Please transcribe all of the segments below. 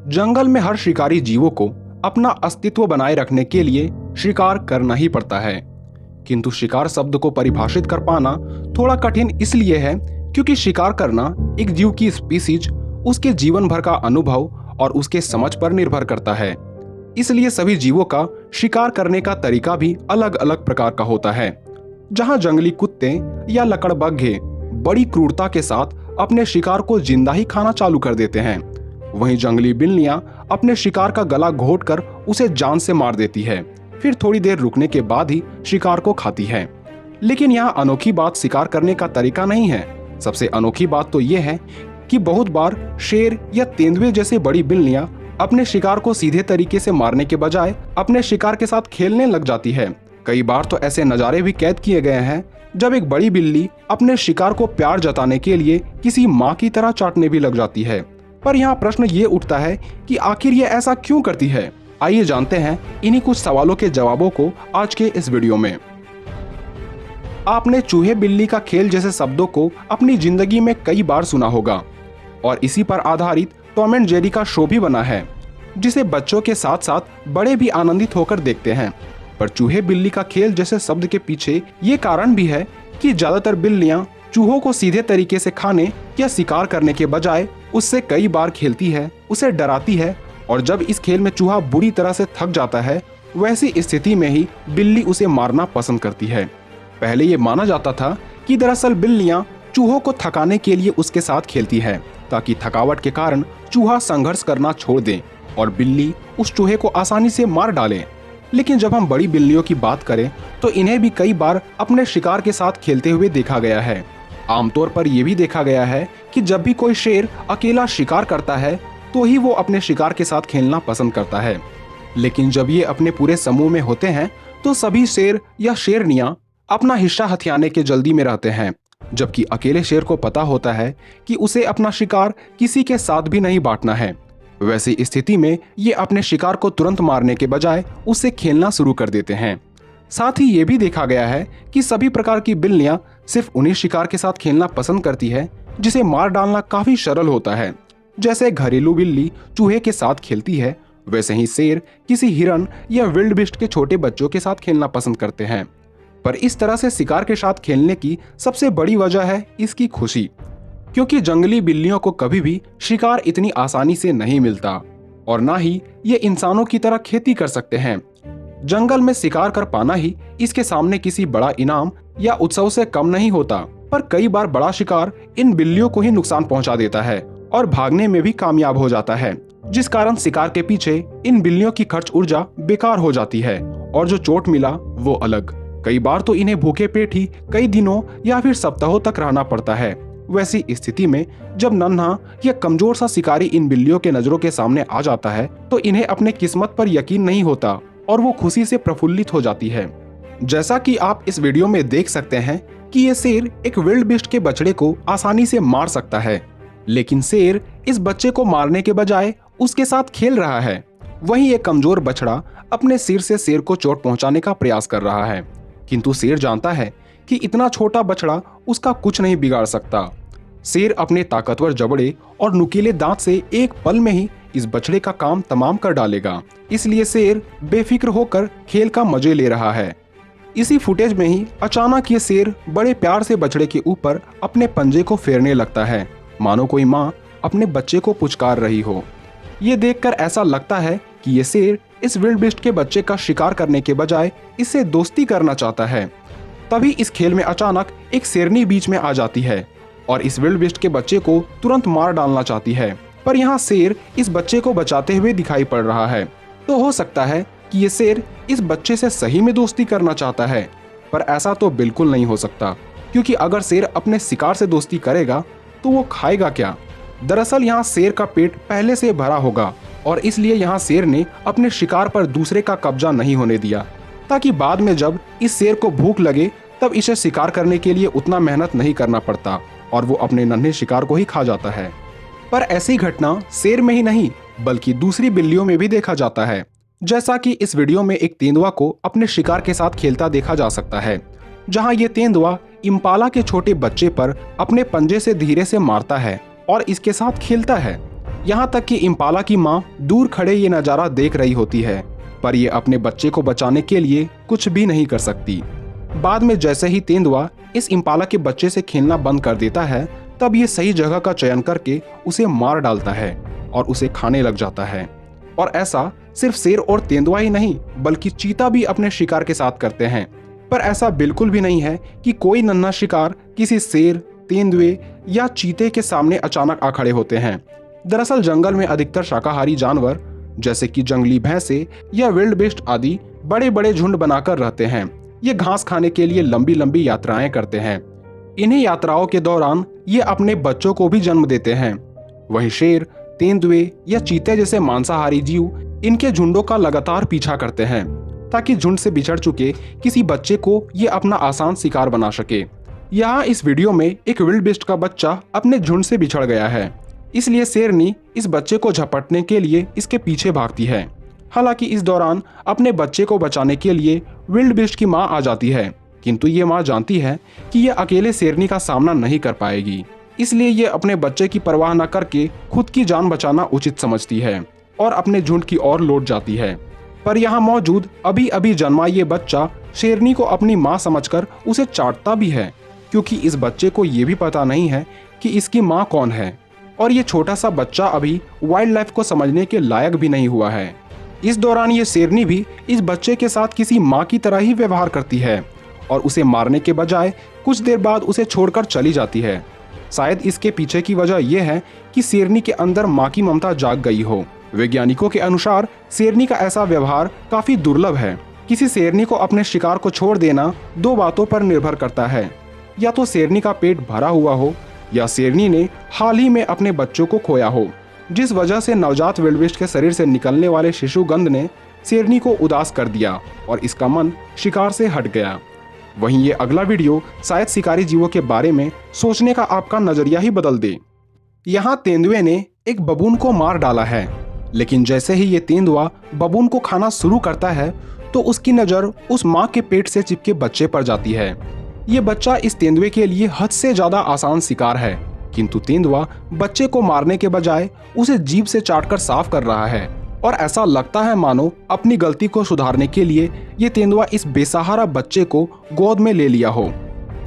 जंगल में हर शिकारी जीवों को अपना अस्तित्व बनाए रखने के लिए शिकार करना ही पड़ता है। किंतु शिकार शब्द को परिभाषित कर पाना थोड़ा कठिन इसलिए है क्योंकि शिकार करना एक जीव की स्पीसीज, उसके जीवन भर का अनुभव और उसके समझ पर निर्भर करता है। इसलिए सभी जीवों का शिकार करने का तरीका भी अलग अलग प्रकार का होता है। जहां जंगली कुत्ते या लकड़बग्घे बड़ी क्रूरता के साथ अपने शिकार को जिंदा ही खाना चालू कर देते हैं, वहीं जंगली बिल्लियां अपने शिकार का गला घोंटकर उसे जान से मार देती है, फिर थोड़ी देर रुकने के बाद ही शिकार को खाती है। लेकिन यहाँ अनोखी बात शिकार करने का तरीका नहीं है। सबसे अनोखी बात तो ये है कि बहुत बार शेर या तेंदुए जैसे बड़ी बिल्लियां अपने शिकार को सीधे तरीके से मारने के बजाय अपने शिकार के साथ खेलने लग जाती है। कई बार तो ऐसे नज़ारे भी कैद किए गए हैं जब एक बड़ी बिल्ली अपने शिकार को प्यार जताने के लिए किसी माँ की तरह चाटने भी लग जाती है। पर यहाँ प्रश्न ये उठता है कि आखिर ये ऐसा क्यों करती है। आइए जानते हैं इन्हीं कुछ सवालों के जवाबों को आज के इस वीडियो में। आपने चूहे बिल्ली का खेल जैसे शब्दों को अपनी जिंदगी में कई बार सुना होगा और इसी पर आधारित टॉम एंड जेरी का शो भी बना है, जिसे बच्चों के साथ साथ बड़े भी आनंदित होकर देखते हैं। पर चूहे बिल्ली का खेल जैसे शब्द के पीछे ये कारण भी है कि ज्यादातर बिल्लियां चूहों को सीधे तरीके से खाने या शिकार करने के बजाय उससे कई बार खेलती है, उसे डराती है, और जब इस खेल में चूहा बुरी तरह से थक जाता है, वैसी स्थिति में ही बिल्ली उसे मारना पसंद करती है। पहले ये माना जाता था कि दरअसल बिल्लियां चूहों को थकाने के लिए उसके साथ खेलती है ताकि थकावट के कारण चूहा संघर्ष करना छोड़ दे और बिल्ली उस चूहे को आसानी से मार डाले। लेकिन जब हम बड़ी बिल्लियों की बात करें तो इन्हें भी कई बार अपने शिकार के साथ खेलते हुए देखा गया है। आमतौर पर यह भी देखा गया है कि जब भी कोई शेर अकेला शिकार करता है तो ही वो अपने शिकार के साथ खेलना पसंद करता है। लेकिन जब ये अपने पूरे समूह में होते हैं तो सभी शेर या शेरनियां अपना हिस्सा हथियाने के जल्दी में रहते हैं, जबकि अकेले शेर को पता होता है कि उसे अपना शिकार किसी के साथ भी नहीं बांटना है। वैसी स्थिति में ये अपने शिकार को तुरंत मारने के बजाय उससे खेलना शुरू कर देते हैं। साथ ही ये भी देखा गया है कि सभी प्रकार की बिल्लियां सिर्फ उन्हीं शिकार के साथ खेलना पसंद करती है जिसे मार डालना काफी सरल होता है। जैसे घरेलू बिल्ली चूहे के साथ खेलती है, वैसे ही शेर किसी हिरन या विल्ड बीस्ट के छोटे बच्चों के साथ खेलना पसंद करते हैं। पर इस तरह से शिकार के साथ खेलने की सबसे बड़ी वजह है इसकी खुशी, क्योंकि जंगली बिल्लियों को कभी भी शिकार इतनी आसानी से नहीं मिलता और ना ही ये इंसानों की तरह खेती कर सकते हैं। जंगल में शिकार कर पाना ही इसके सामने किसी बड़ा इनाम या उत्सव से कम नहीं होता। पर कई बार बड़ा शिकार इन बिल्लियों को ही नुकसान पहुंचा देता है और भागने में भी कामयाब हो जाता है, जिस कारण शिकार के पीछे इन बिल्लियों की खर्च ऊर्जा बेकार हो जाती है और जो चोट मिला वो अलग। कई बार तो इन्हें भूखे पेट ही कई दिनों या फिर सप्ताहों तक रहना पड़ता है। वैसी स्थिति में जब नन्हा या कमजोर सा शिकारी इन बिल्लियों के नजरों के सामने आ जाता है तो इन्हें अपने किस्मत पर यकीन नहीं होता और वो खुशी से प्रफुल्लित हो जाती है। जैसा कि आप इस वीडियो में देख सकते हैं कि ये शेर एक विल्ड बीस्ट के बछड़े को आसानी से मार सकता है, लेकिन शेर इस बच्चे को मारने के बजाय उसके साथ खेल रहा है। वहीं एक कमजोर बछड़ा अपने सिर से शेर को चोट पहुंचाने का प्रयास कर रहा है, किंतु शेर जानता है कि इतना छोटा बछड़ा उसका कुछ नहीं बिगाड़ सकता। शेर अपने ताकतवर जबड़े और नुकीले दांत से एक पल में ही इस बछड़े का काम तमाम कर डालेगा। इसलिए शेर बेफिक्र होकर खेल का मजे ले रहा है। इसी फुटेज में ही अचानक ये शेर बड़े प्यार से बछड़े के ऊपर अपने पंजे को फेरने लगता है, मानो कोई माँ अपने बच्चे को पुचकार रही हो। ये देखकर ऐसा लगता है कि ये शेर इस विल्ड बीस्ट के बच्चे का शिकार करने के बजाय इससे दोस्ती करना चाहता है। तभी इस खेल में अचानक एक शेरनी बीच में आ जाती है और इस विल्ड बीस्ट के बच्चे को तुरंत मार डालना चाहती है। पर यहाँ शेर इस बच्चे को बचाते हुए दिखाई पड़ रहा है, तो हो सकता है कि ये शेर इस बच्चे से सही में दोस्ती करना चाहता है। पर ऐसा तो बिल्कुल नहीं हो सकता, क्योंकि अगर शेर अपने शिकार से दोस्ती करेगा तो वो खाएगा क्या। दरअसल यहाँ शेर का पेट पहले से भरा होगा और इसलिए यहाँ शेर ने अपने शिकार पर दूसरे का कब्जा नहीं होने दिया, ताकि बाद में जब इस शेर को भूख लगे तब इसे शिकार करने के लिए उतना मेहनत नहीं करना पड़ता और वो अपने नन्हे शिकार को ही खा जाता है। पर ऐसी घटना शेर में ही नहीं बल्कि दूसरी बिल्लियों में भी देखा जाता है। जैसा कि इस वीडियो में एक तेंदुआ को अपने शिकार के साथ खेलता देखा जा सकता है, जहां ये तेंदुआ इम्पाला के छोटे बच्चे पर अपने पंजे से धीरे से मारता है और इसके साथ खेलता है। यहाँ तक कि इम्पाला की माँ दूर खड़े ये नज़ारा देख रही होती है, पर ये अपने बच्चे को बचाने के लिए कुछ भी नहीं कर सकती। बाद में जैसे ही तेंदुआ इस इम्पाला के बच्चे से खेलना बंद कर देता है, तब ये सही जगह का चयन करके उसे मार डालता है और उसे खाने लग जाता है। और ऐसा सिर्फ शेर और तेंदुआ ही नहीं, बल्कि चीता भी अपने शिकार के साथ करते हैं। पर ऐसा बिल्कुल भी नहीं है कि कोई नन्हा शिकार किसी शेर, तेंदुए या चीते के सामने अचानक आ खड़े होते हैं। दरअसल जंगल में अधिकतर शाकाहारी जानवर जैसे कि जंगली भैंसे या विल्ड बीस्ट आदि बड़े बड़े झुंड बनाकर रहते हैं। ये घास खाने के लिए लंबी लंबी यात्राएं करते हैं। इन्हीं यात्राओं के दौरान ये अपने बच्चों को भी जन्म देते हैं। वहीं शेर, तेंदुए या चीते जैसे मांसाहारी जीव इनके झुंडों का लगातार पीछा करते हैं ताकि झुंड से बिछड़ चुके किसी बच्चे को ये अपना आसान शिकार बना सके। यहाँ इस वीडियो में एक विल्ड बीस्ट का बच्चा अपने झुंड से बिछड़ गया है, इसलिए शेरनी इस बच्चे को झपटने के लिए इसके पीछे भागती है। हालांकि इस दौरान अपने बच्चे को बचाने के लिए विल्ड बीस्ट की मां आ जाती है, किंतु ये मां जानती है कि ये अकेले शेरनी का सामना नहीं कर पाएगी, इसलिए ये अपने बच्चे की परवाह न करके खुद की जान बचाना उचित समझती है और अपने झुंड की ओर लौट जाती है। पर यहाँ मौजूद अभी अभी जन्मा ये बच्चा शेरनी को अपनी माँ समझकर उसे चाटता भी है, क्योंकि इस बच्चे को ये भी पता नहीं है कि इसकी माँ कौन है और ये छोटा सा बच्चा अभी वाइल्ड लाइफ को समझने के लायक भी नहीं हुआ है। इस दौरान ये शेरनी भी इस बच्चे के साथ किसी माँ की तरह ही व्यवहार करती है और उसे मारने के बजाय कुछ देर बाद उसे छोड़कर चली जाती है। शायद इसके पीछे की वजह यह है कि शेरनी के अंदर माँ की ममता जाग गई हो। वैज्ञानिकों के अनुसार शेरनी का ऐसा व्यवहार काफी दुर्लभ है। किसी शेरनी को अपने शिकार को छोड़ देना दो बातों पर निर्भर करता है, या तो शेरनी का पेट भरा हुआ हो या शेरनी ने हाल ही में अपने बच्चों को खोया हो, जिस वजह से नवजात विल्डबीस्ट के शरीर से निकलने वाले शिशु गंध ने शेरनी को उदास कर दिया और इसका मन शिकार से हट गया। वहीं ये अगला वीडियो शायद शिकारी जीवों के बारे में सोचने का आपका नजरिया ही बदल दे। यहाँ तेंदुए ने एक बबून को मार डाला है, लेकिन जैसे ही ये तेंदुआ बबून को खाना शुरू करता है तो उसकी नज़र उस माँ के पेट से चिपके बच्चे पर जाती है। ये बच्चा इस तेंदुए के लिए हद से ज़्यादा आसान शिकार है, किंतु तेंदुआ बच्चे को मारने के बजाय उसे जीभ से चाटकर साफ कर रहा है और ऐसा लगता है मानो अपनी गलती को सुधारने के लिए ये तेंदुआ इस बेसहारा बच्चे को गोद में ले लिया हो।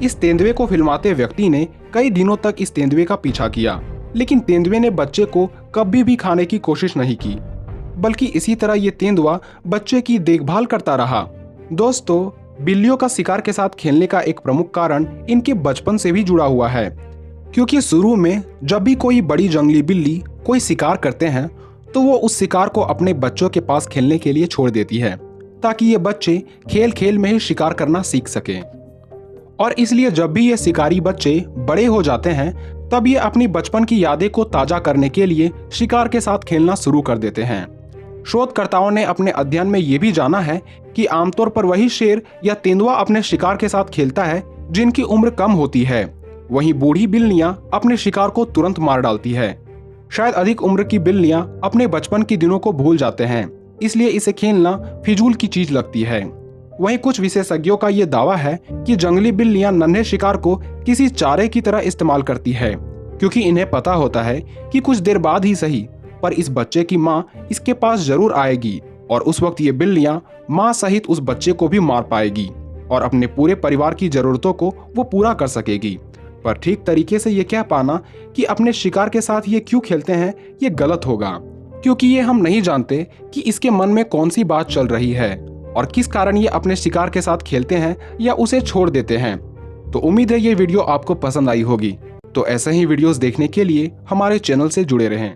इस तेंदुए को फिल्माते व्यक्ति ने कई दिनों तक इस तेंदुए का पीछा किया, लेकिन तेंदुए ने बच्चे को कभी भी खाने की कोशिश नहीं की, बल्कि इसी तरह ये तेंदुआ बच्चे की देखभाल करता रहा। दोस्तों, बिल्लियों का शिकार के साथ खेलने का एक प्रमुख कारण इनके बचपन से भी जुड़ा हुआ है, क्योंकि शुरू में जब भी कोई बड़ी जंगली बिल्ली कोई शिकार करते हैं तो वो उस शिकार को अपने बच्चों के पास खेलने के लिए छोड़ देती है, ताकि ये बच्चे खेल खेल में ही शिकार करना सीख सकें। और इसलिए जब भी ये शिकारी बच्चे बड़े हो जाते हैं तब ये अपनी बचपन की यादें को ताज़ा करने के लिए शिकार के साथ खेलना शुरू कर देते हैं। शोधकर्ताओं ने अपने अध्ययन में ये भी जाना है कि आमतौर पर वही शेर या तेंदुआ अपने शिकार के साथ खेलता है जिनकी उम्र कम होती है, वहीं बूढ़ी बिल्लियां अपने शिकार को तुरंत मार डालती है। शायद अधिक उम्र की बिल्लियां अपने बचपन के दिनों को भूल जाते हैं, इसलिए इसे खेलना फिजूल की चीज लगती है। वहीं कुछ विशेषज्ञों का ये दावा है कि जंगली बिल्लियां नन्हे शिकार को किसी चारे की तरह इस्तेमाल करती है, क्योंकि इन्हें पता होता है कि कुछ देर बाद ही सही पर इस बच्चे की माँ इसके पास जरूर आएगी और उस वक्त ये बिल्लियां माँ सहित उस बच्चे को भी मार पाएगी और अपने पूरे परिवार की जरूरतों को वो पूरा कर सकेगी। पर ठीक तरीके से ये कह पाना कि अपने शिकार के साथ ये क्यों खेलते हैं ये गलत होगा, क्योंकि ये हम नहीं जानते कि इसके मन में कौन सी बात चल रही है और किस कारण ये अपने शिकार के साथ खेलते हैं या उसे छोड़ देते हैं। तो उम्मीद है ये वीडियो आपको पसंद आई होगी। तो ऐसे ही वीडियोस देखने के लिए हमारे चैनल से जुड़े रहें।